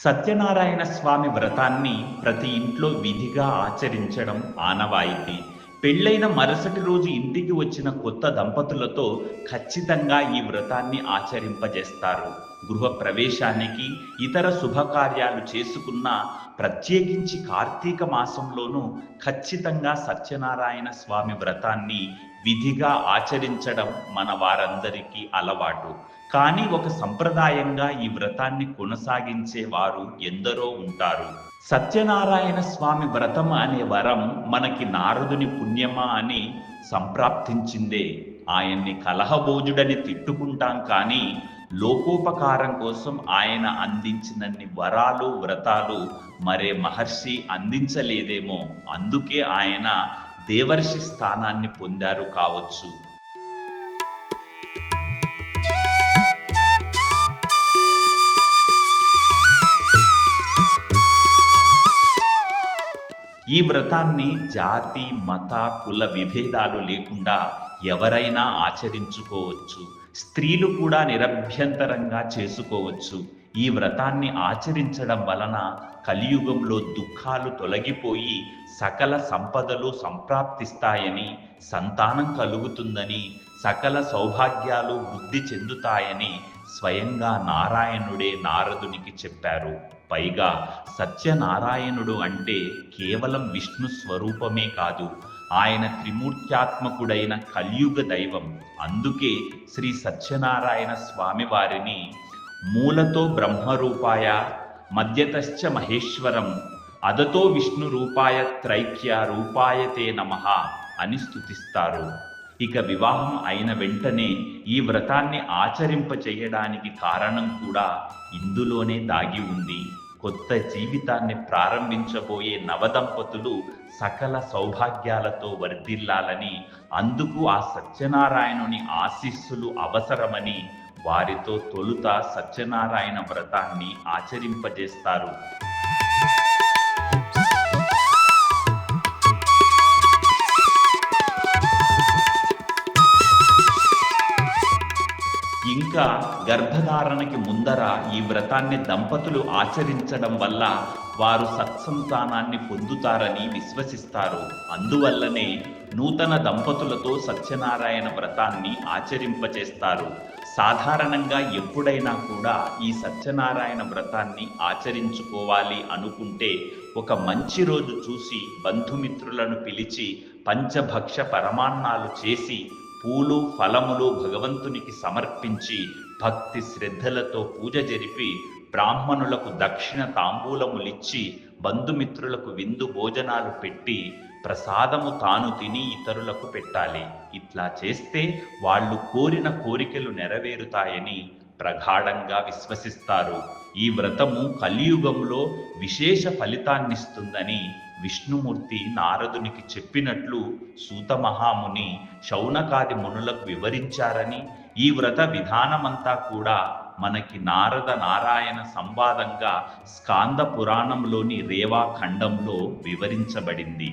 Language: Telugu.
సత్యనారాయణ స్వామి వ్రతాన్ని ప్రతి ఇంట్లో విధిగా ఆచరించడం ఆనవాయితీ. పెళ్ళైన మరుసటి రోజు ఇంటికి వచ్చిన కొత్త దంపతులతో ఖచ్చితంగా ఈ వ్రతాన్ని ఆచరింపజేస్తారు. గృహ ప్రవేశానికి, ఇతర శుభకార్యాలు చేసుకున్న, ప్రత్యేకించి కార్తీక మాసంలోనూ ఖచ్చితంగా సత్యనారాయణ స్వామి వ్రతాన్ని విధిగా ఆచరించడం మన వారందరికీ అలవాటు. కానీ ఒక సంప్రదాయంగా ఈ వ్రతాన్ని కొనసాగించే వారు ఎందరో ఉంటారు. సత్యనారాయణ స్వామి వ్రతం అనే వరం మనకి నారదుని పుణ్యమా అని సంప్రాప్తించిందే. ఆయన్ని కలహభోజుడని తిట్టుకుంటాం కానీ లోకోపకారం కోసం ఆయన అందించినన్ని వరాలు, వ్రతాలు మరే మహర్షి అందించలేదేమో. అందుకే ఆయన దేవర్షి స్థానాన్ని పొందారు కావచ్చు. ఈ వ్రతాన్ని జాతి, మత, కుల విభేదాలు లేకుండా ఎవరైనా ఆచరించుకోవచ్చు. స్త్రీలు కూడా నిరభ్యంతరంగా చేసుకోవచ్చు. ఈ వ్రతాన్ని ఆచరించడం వలన కలియుగంలో దుఃఖాలు తొలగిపోయి సకల సంపదలు సంప్రాప్తిస్తాయని, సంతానం కలుగుతుందని, సకల సౌభాగ్యాలు వృద్ధి చెందుతాయని స్వయంగా నారాయణుడే నారదునికి చెప్పారు. పైగా సత్యనారాయణుడు అంటే కేవలం విష్ణు స్వరూపమే కాదు, ఆయన త్రిమూర్త్యాత్మకుడైన కలియుగ దైవం. అందుకే శ్రీ సత్యనారాయణ స్వామి వారిని మూలతో బ్రహ్మరూపాయ, మధ్యతశ్చ మహేశ్వరం, అదతో విష్ణు రూపాయ త్రైక్య రూపాయతే నమః అని స్తుతిస్తారు. ఇక వివాహం అయిన వెంటనే ఈ వ్రతాన్ని ఆచరింపచేయడానికి కారణం కూడా ఇందులోనే దాగి ఉంది. కొత్త జీవితాన్ని ప్రారంభించబోయే నవదంపతులు సకల సౌభాగ్యాలతో వర్ధిల్లాలని, అందుకు ఆ సత్యనారాయణుని ఆశీస్సులు అవసరమని వారితో తొలుత సత్యనారాయణ వ్రతాన్ని ఆచరింపజేస్తారు. ఇంకా గర్భధారణకి ముందర ఈ వ్రతాన్ని దంపతులు ఆచరించడం వల్ల వారు సత్సంతానాన్ని పొందుతారని విశ్వసిస్తారు. అందువల్లనే నూతన దంపతులతో సత్యనారాయణ వ్రతాన్ని ఆచరింపచేస్తారు. సాధారణంగా ఎప్పుడైనా కూడా ఈ సత్యనారాయణ వ్రతాన్ని ఆచరించుకోవాలి అనుకుంటే ఒక మంచి రోజు చూసి బంధుమిత్రులను పిలిచి పంచభక్ష పరమాన్నాలు చేసి పూలు, ఫలములు భగవంతునికి సమర్పించి భక్తి శ్రద్ధలతో పూజ జరిపి బ్రాహ్మణులకు దక్షిణ తాంబూలములిచ్చి బంధుమిత్రులకు విందు భోజనాలు పెట్టి ప్రసాదము తాను తిని ఇతరులకు పెట్టాలి. ఇట్లా చేస్తే వాళ్ళు కోరిన కోరికలు నెరవేరుతాయని ప్రగాఢంగా విశ్వసిస్తారు. ఈ వ్రతము కలియుగంలో విశేష ఫలితాన్నిస్తుందని విష్ణుమూర్తి నారదునికి చెప్పినట్లు సూత మహాముని శౌనకాది మునులకు వివరించారని, ఈ వ్రత విధానమంతా కూడా మనకి నారద నారాయణ సంవాదంగా స్కాంద పురాణంలోని రేవా ఖండంలో వివరించబడింది.